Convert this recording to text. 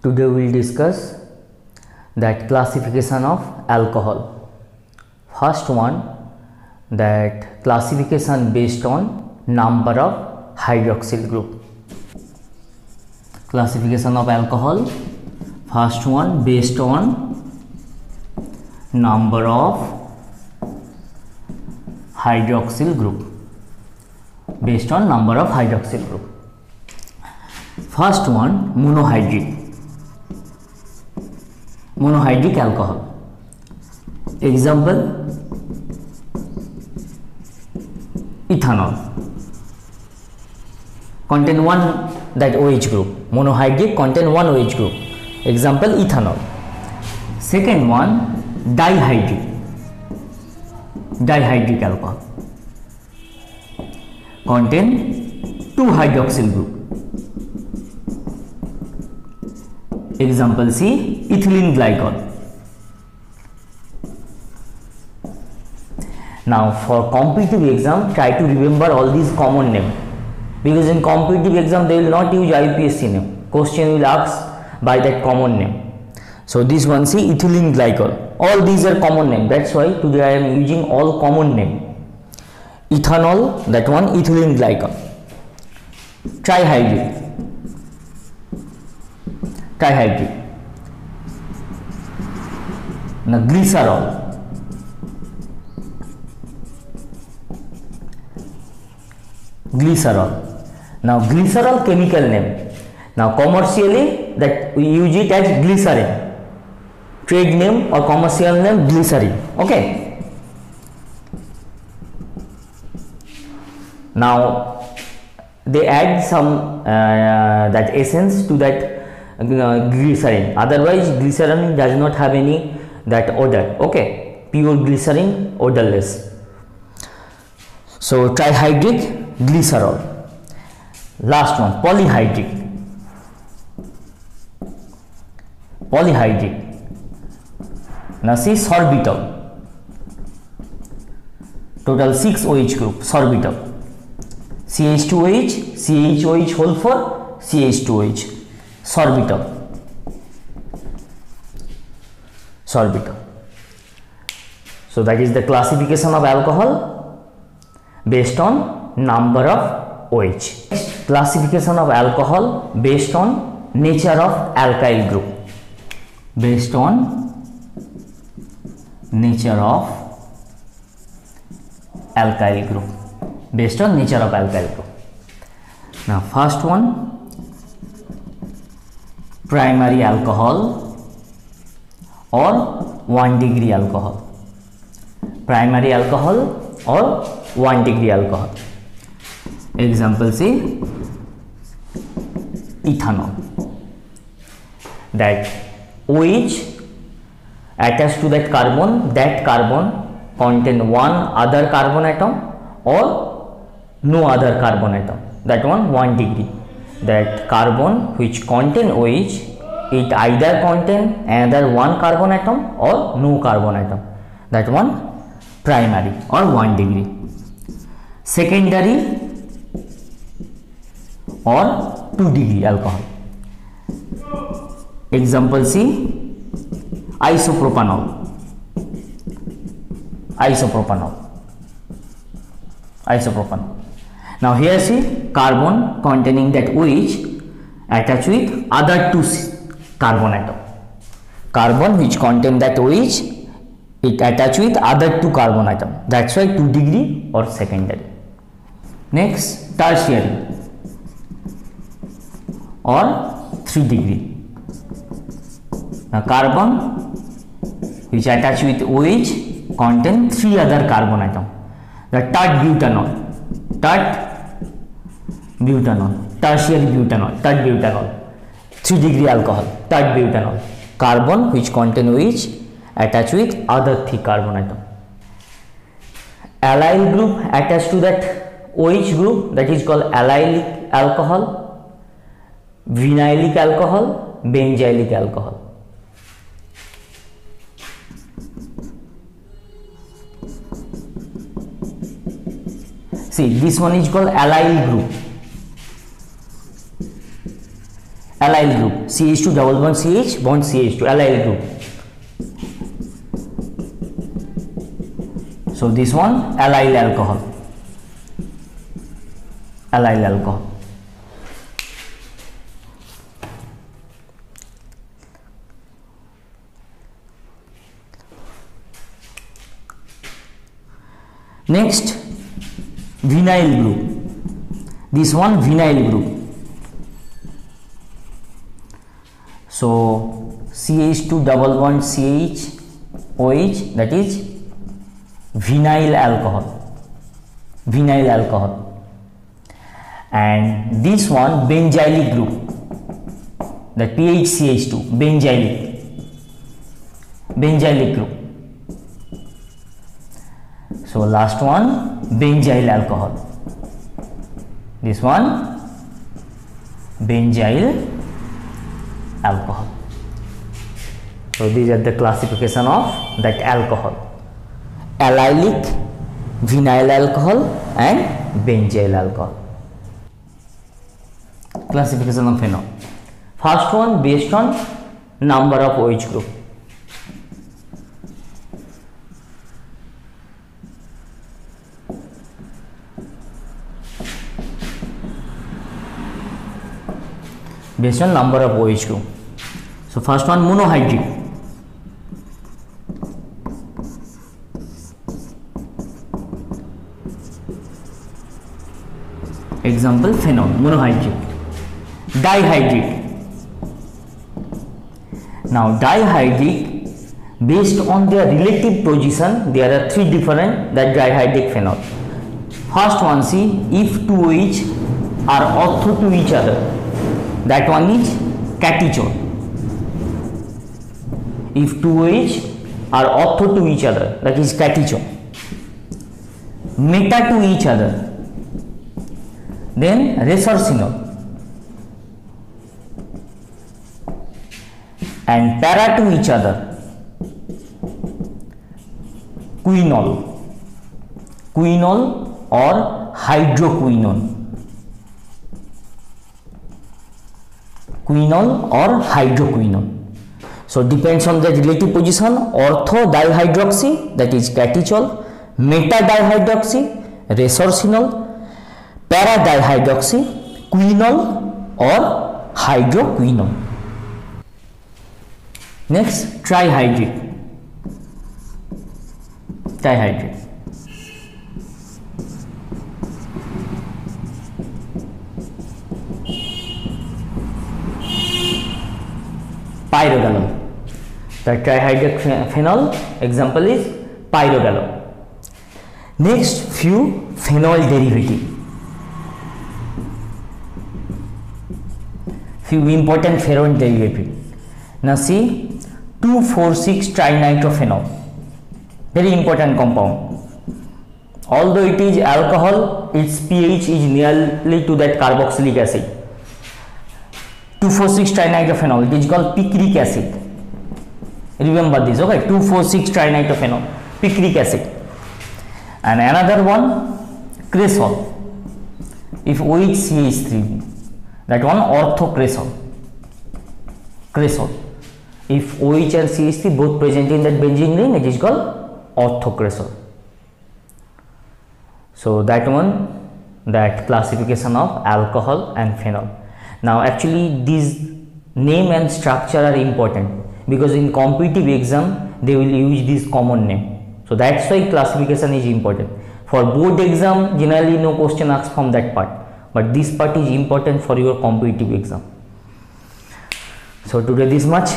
Today we will discuss that classification of alcohol. First one, that classification based on number of hydroxyl group. Classification of alcohol, first one based on number of hydroxyl group. Based on number of hydroxyl group. First one, monohydric alcohol. Example, ethanol contain one that OH group. Monohydric contain one OH group. Example, ethanol. Second one, dihydric alcohol contain two hydroxyl group. Example C, ethylene glycol. Now for competitive exam, try to remember all these common names, because in competitive exam they will not use IUPAC name. Question will ask by that common name. So this one, see, ethylene glycol. All these are common name. That's why today I am using all common name. Ethanol, that one, ethylene glycol. Trihydrate. Now glycerol. Now glycerol chemical name. Now commercially that we use it as glycerin. Trade name or commercial name, glycerin. Okay. Now they add some that essence to that glycerin. Otherwise glycerin does not have any that odor. Okay, pure glycerin, odorless. So trihydrate, glycerol. Last one, polyhydric. Now see, sorbitol. Total 6 OH group. Sorbitol. CH2OH, CHOH whole for CH2OH. Sorbitol. So that is the classification of alcohol based on number of OH. Next, classification of alcohol based on nature of alkyl group. Based on nature of alkyl group. Based on nature of alkyl group. Now first one, primary alcohol or 1 degree alcohol. Primary alcohol or 1 degree alcohol. Example C, ethanol. That OH attached to that carbon contain one other carbon atom or no other carbon atom. That one 1 degree. That carbon which contain OH, it either contain another one carbon atom or no carbon atom. That one primary or 1 degree. Secondary or 2 degree alcohol. Example C, isopropanol. Now here see, carbon containing that OH attached with other two carbon atom. Carbon which contain that OH, it attached with other two carbon atom. That's why 2 degree or secondary. Next, tertiary or 3 degree. Now carbon which attached with OH contain 3 other carbon atom. The tertiary butanol, 3 degree alcohol, butanol. Carbon which contain OH attached with other 3 carbon atom. Allyl group attached to that OH group, that is called allylic alcohol, vinylic alcohol, benzylic alcohol. See, this one is called allyl group. allyl group, CH2 double bond CH bond CH2, allyl group. So this one allyl alcohol, allyl alcohol. Next, vinyl group. This one vinyl group. So CH2 double bond CH OH, that is vinyl alcohol, vinyl alcohol. And this one benzylic group, that PHCH2, benzylic group. So last one benzyl alcohol, this one benzyl alcohol. So these are the classification of that alcohol: allylic, vinyl alcohol and benzyl alcohol. Classification of phenol. First one based on number of OH group. Based on number of OH group. So first one monohydrate. Example phenol, monohydrate. Dihydrate. Now dihydrate, based on their relative position, there are three different that dihydrate phenol. First one, see, if two OH are ortho to each other, that one is catechol. If two OH are ortho to each other, that is catechol. Meta to each other, then resorcinol. And para to each other, quinol, quinol or hydroquinone, quinol or hydroquinone. So depends on the relative position. Ortho dihydroxy, that is catechol, meta dihydroxy, resorcinol, para dihydroxy, quinol or hydroquinone. Next, trihydrate. Trihydrate. Pyrogalol. The trihydrate phenol example is pyrogalol. Next, few phenol derivative. Few important phenol derivative. Now see, 2,4,6-trinitrophenol, very important compound. Although it is alcohol, its pH is nearly to that carboxylic acid. 2,4,6-trinitrophenol, it is called picric acid. Remember this, okay? 2,4,6-trinitrophenol, picric acid. And another one, cresol. If OH CH3, that one orthocresol. Cresol. If OH and CH3 both present in that benzene ring, it is called orthocresol. So that one, that classification of alcohol and phenol. Now actually these name and structure are important, because in competitive exam they will use this common name. So that's why classification is important. For board exam, generally no question asked from that part, but this part is important for your competitive exam. So today this much.